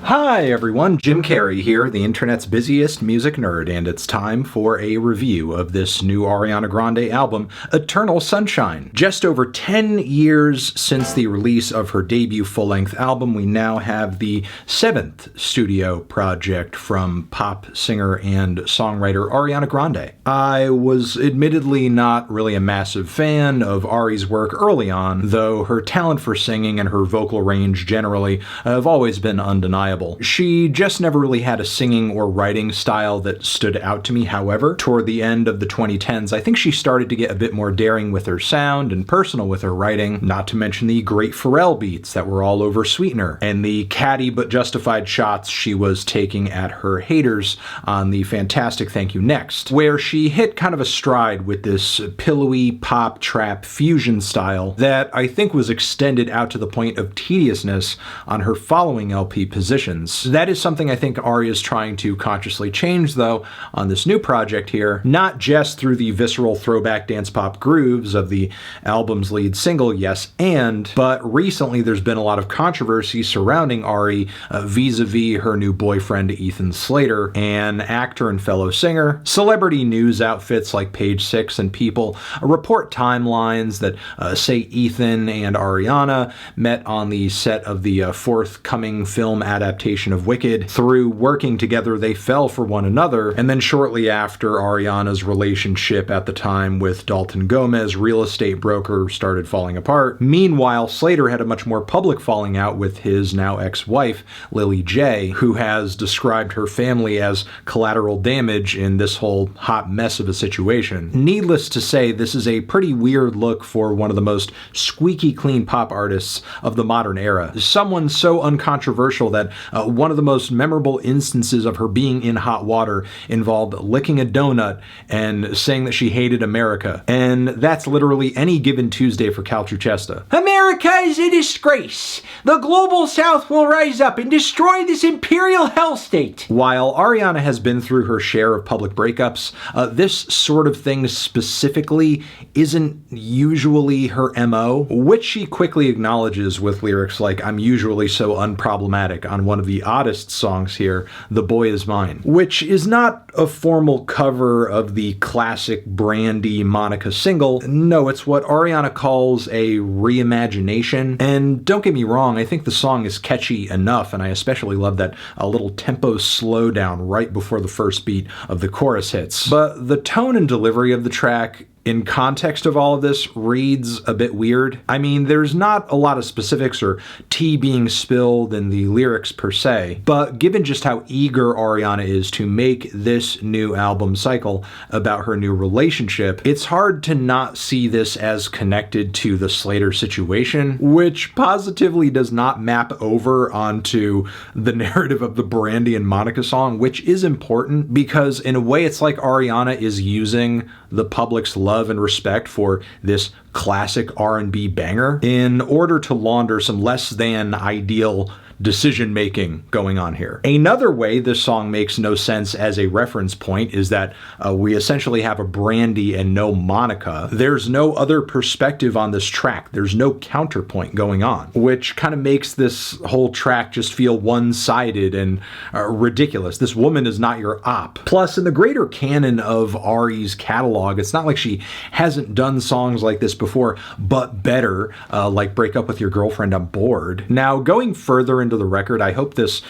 Hi everyone, Jim Carrey here, the internet's busiest music nerd, and it's time for a review of this new Ariana Grande album, Eternal Sunshine. Just over 10 years since the release of her debut full-length album, we now have the 7th studio project from pop singer and songwriter Ariana Grande. I was admittedly not really a massive fan of Ari's work early on, though her talent for singing and her vocal range generally have always been undeniable. She just never really had a singing or writing style that stood out to me. However, toward the end of the 2010s, I think she started to get a bit more daring with her sound and personal with her writing, not to mention the great Pharrell beats that were all over Sweetener, and the catty but justified shots she was taking at her haters on the fantastic Thank You Next, where she hit kind of a stride with this pillowy pop trap fusion style that I think was extended out to the point of tediousness on her following LP Positions. That is something I think Ari is trying to consciously change, though, on this new project here, not just through the visceral throwback dance pop grooves of the album's lead single, Yes and, but recently there's been a lot of controversy surrounding Ari vis-a-vis her new boyfriend Ethan Slater, an actor and fellow singer. Celebrity news outfits like Page Six and People report timelines that say Ethan and Ariana met on the set of the forthcoming film adaptation of Wicked. Through working together, they fell for one another, and then shortly after, Ariana's relationship at the time with Dalton Gomez, real estate broker, started falling apart. Meanwhile, Slater had a much more public falling out with his now ex-wife, Lily J, who has described her family as collateral damage in this whole hot mess of a situation. Needless to say, this is a pretty weird look for one of the most squeaky clean pop artists of the modern era. Someone so uncontroversial that one of the most memorable instances of her being in hot water involved licking a donut and saying that she hated America. And that's literally any given Tuesday for Cal Truchesta. America is a disgrace. The global south will rise up and destroy this imperial hell state. While Ariana has been through her share of public breakups, this sort of thing specifically isn't usually her MO, which she quickly acknowledges with lyrics like, "I'm usually so unproblematic" on one of the oddest songs here, "The Boy Is Mine," which is not a formal cover of the classic Brandy Monica single. No, it's what Ariana calls a reimagination. And don't get me wrong, I think the song is catchy enough, and I especially love that little tempo slowdown right before the first beat of the chorus hits. But the tone and delivery of the track, in context of all of this, reads a bit weird. I mean, there's not a lot of specifics or tea being spilled in the lyrics per se, but given just how eager Ariana is to make this new album cycle about her new relationship, it's hard to not see this as connected to the Slater situation, which positively does not map over onto the narrative of the Brandy and Monica song, which is important because in a way it's like Ariana is using the public's love and respect for this classic R&B banger in order to launder some less than ideal decision-making going on here. Another way this song makes no sense as a reference point is that we essentially have a Brandy and no Monica. There's no other perspective on this track. There's no counterpoint going on, which kind of makes this whole track just feel one-sided and ridiculous. This woman is not your op. Plus, in the greater canon of Ari's catalog, it's not like she hasn't done songs like this before, but better, like Break Up With Your Girlfriend, I'm Bored. Now, going further into the record, I hope this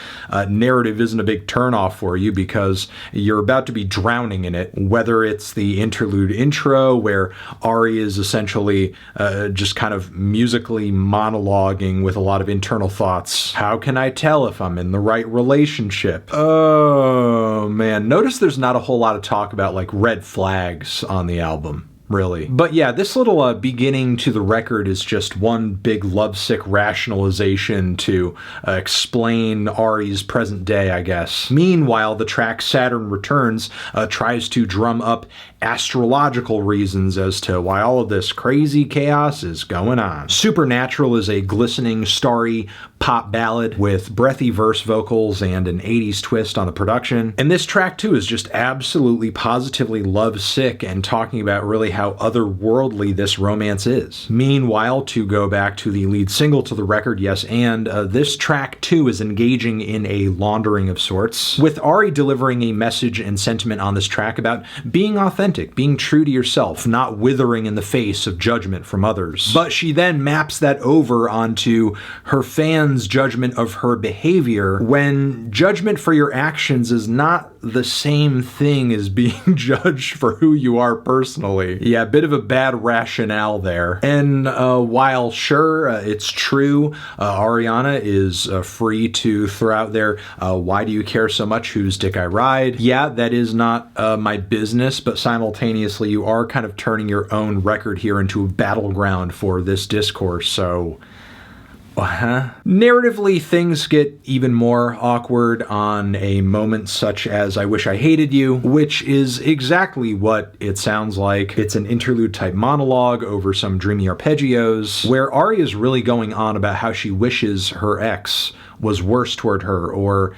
narrative isn't a big turnoff for you because you're about to be drowning in it, whether it's the interlude intro where Ari is essentially just kind of musically monologuing with a lot of internal thoughts. How can I tell if I'm in the right relationship? Oh man, notice there's not a whole lot of talk about like red flags on the album. Really. But yeah, this little beginning to the record is just one big lovesick rationalization to explain Ari's present day, I guess. Meanwhile, the track Saturn Returns tries to drum up astrological reasons as to why all of this crazy chaos is going on. Supernatural is a glistening, starry pop ballad with breathy verse vocals and an 80s twist on the production. And this track too is just absolutely positively lovesick and talking about really how otherworldly this romance is. Meanwhile, to go back to the lead single to the record, Yes and, this track too is engaging in a laundering of sorts, with Ari delivering a message and sentiment on this track about being authentic, being true to yourself, not withering in the face of judgment from others. But she then maps that over onto her fans' judgment of her behavior, when judgment for your actions is not the same thing as being judged for who you are personally. Yeah, a bit of a bad rationale there. And while sure, it's true, Ariana is free to throw out there, why do you care so much whose dick I ride? Yeah, that is not my business, but simultaneously you are kind of turning your own record here into a battleground for this discourse, so... Narratively, things get even more awkward on a moment such as I Wish I Hated You, which is exactly what it sounds like. It's an interlude-type monologue over some dreamy arpeggios, where Ari is really going on about how she wishes her ex was worse toward her, or,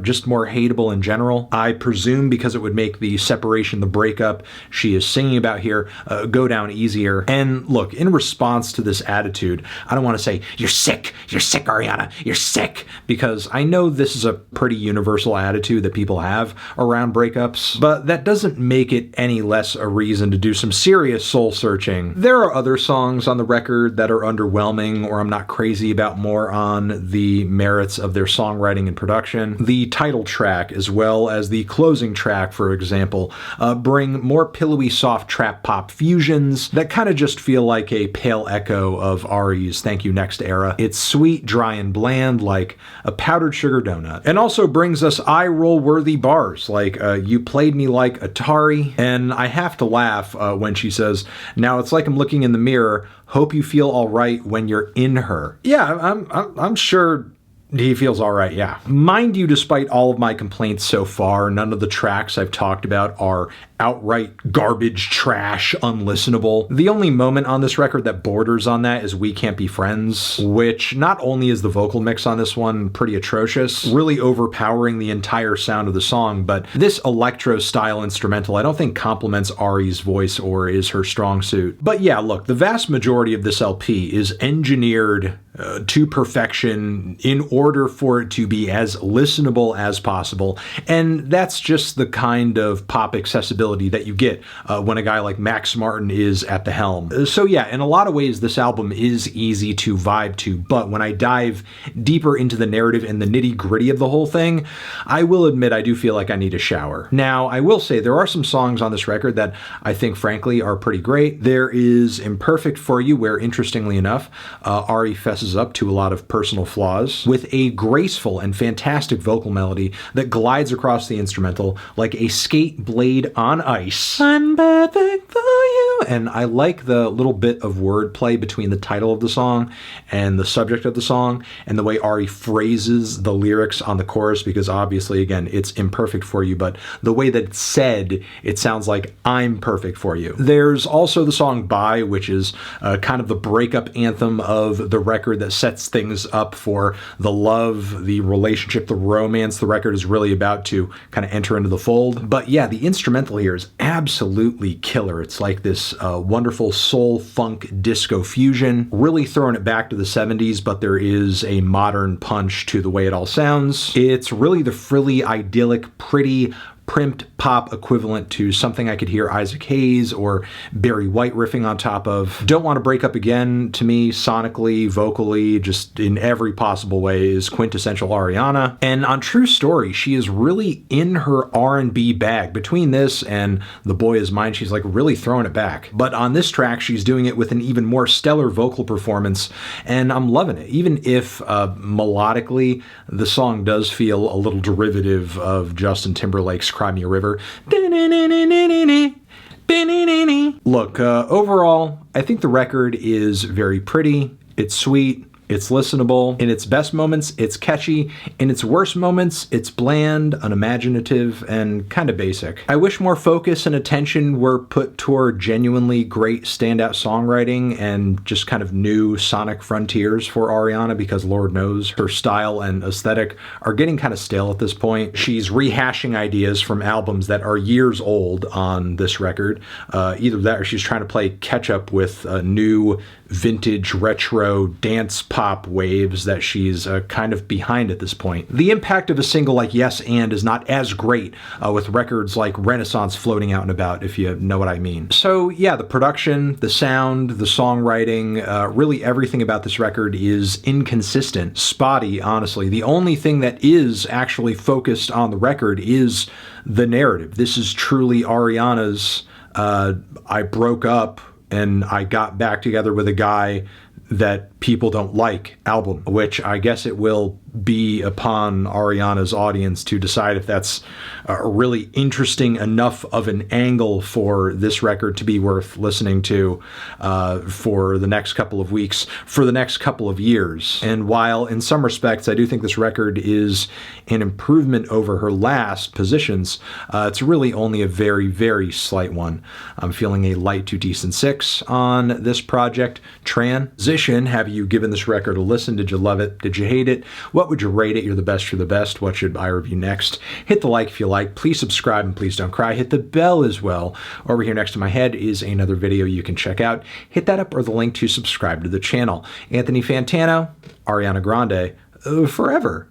just more hateable in general. I presume because it would make the separation, the breakup she is singing about here, go down easier. And look, in response to this attitude, I don't want to say, you're sick, Ariana, you're sick, because I know this is a pretty universal attitude that people have around breakups, but that doesn't make it any less a reason to do some serious soul searching. There are other songs on the record that are underwhelming, or I'm not crazy about more on the merits of their songwriting and production. The title track, as well as the closing track, for example, bring more pillowy soft trap pop fusions that kind of just feel like a pale echo of Ari's Thank You Next era. It's sweet, dry, and bland like a powdered sugar donut, and also brings us eye-roll worthy bars like, you played me like Atari, and I have to laugh when she says, now it's like I'm looking in the mirror, hope you feel all right when you're in her. Yeah, I'm sure he feels all right, yeah. Mind you, despite all of my complaints so far, none of the tracks I've talked about are outright garbage, trash, unlistenable. The only moment on this record that borders on that is We Can't Be Friends, which not only is the vocal mix on this one pretty atrocious, really overpowering the entire sound of the song, but this electro-style instrumental I don't think complements Ari's voice or is her strong suit. But yeah, look, the vast majority of this LP is engineered to perfection in order for it to be as listenable as possible, and that's just the kind of pop accessibility that you get when a guy like Max Martin is at the helm. So yeah, in a lot of ways this album is easy to vibe to, but when I dive deeper into the narrative and the nitty-gritty of the whole thing, I will admit I do feel like I need a shower. Now, I will say there are some songs on this record that I think frankly are pretty great. There is Imperfect for You, where interestingly enough, Ari fesses up to a lot of personal flaws, with a graceful and fantastic vocal melody that glides across the instrumental like a skate blade on ice. I'm perfect for you. And I like the little bit of wordplay between the title of the song and the subject of the song, and the way Ari phrases the lyrics on the chorus, because obviously, again, it's imperfect for you, but the way that it's said, it sounds like I'm perfect for you. There's also the song Bye, which is kind of the breakup anthem of the record that sets things up for the love, the relationship, the romance the record is really about to kind of enter into the fold. But yeah, the instrumental here is absolutely killer. It's like this wonderful soul funk disco fusion, really throwing it back to the 70s, but there is a modern punch to the way it all sounds. It's really the frilly, idyllic, pretty, primped pop equivalent to something I could hear Isaac Hayes or Barry White riffing on top of. Don't Want to Break Up Again, to me, sonically, vocally, just in every possible way, is quintessential Ariana. And on True Story, she is really in her R&B bag. Between this and The Boy Is Mine, she's like really throwing it back. But on this track, she's doing it with an even more stellar vocal performance, and I'm loving it. Even if melodically, the song does feel a little derivative of Justin Timberlake's Cry Me a River. Look, overall, I think the record is very pretty, it's sweet, It's listenable. In its best moments, it's catchy. In its worst moments, it's bland, unimaginative, and kind of basic. I wish more focus and attention were put toward genuinely great standout songwriting and just kind of new sonic frontiers for Ariana, because Lord knows her style and aesthetic are getting kind of stale at this point. She's rehashing ideas from albums that are years old on this record. Either that or she's trying to play catch up with new vintage retro dance pop waves that she's kind of behind at this point. The impact of a single like Yes and is not as great with records like Renaissance floating out and about, if you know what I mean. So yeah, the production, the sound, the songwriting, really everything about this record is inconsistent, spotty, honestly. The only thing that is actually focused on the record is the narrative. This is truly Ariana's I broke up and I got back together with a guy that people don't like album, which I guess it will be upon Ariana's audience to decide if that's really interesting enough of an angle for this record to be worth listening to for the next couple of weeks, for the next couple of years. And while in some respects I do think this record is an improvement over her last positions, it's really only a very, very slight one. I'm feeling a light to decent 6 on this project. Transition, have you given this record a listen? Did you love it? Did you hate it? What would you rate it? You're the best for the best. What should I review next? Hit the like if you like. Please subscribe and please don't cry. Hit the bell as well. Over here next to my head is another video you can check out. Hit that up or the link to subscribe to the channel. Anthony Fantano, Ariana Grande, forever.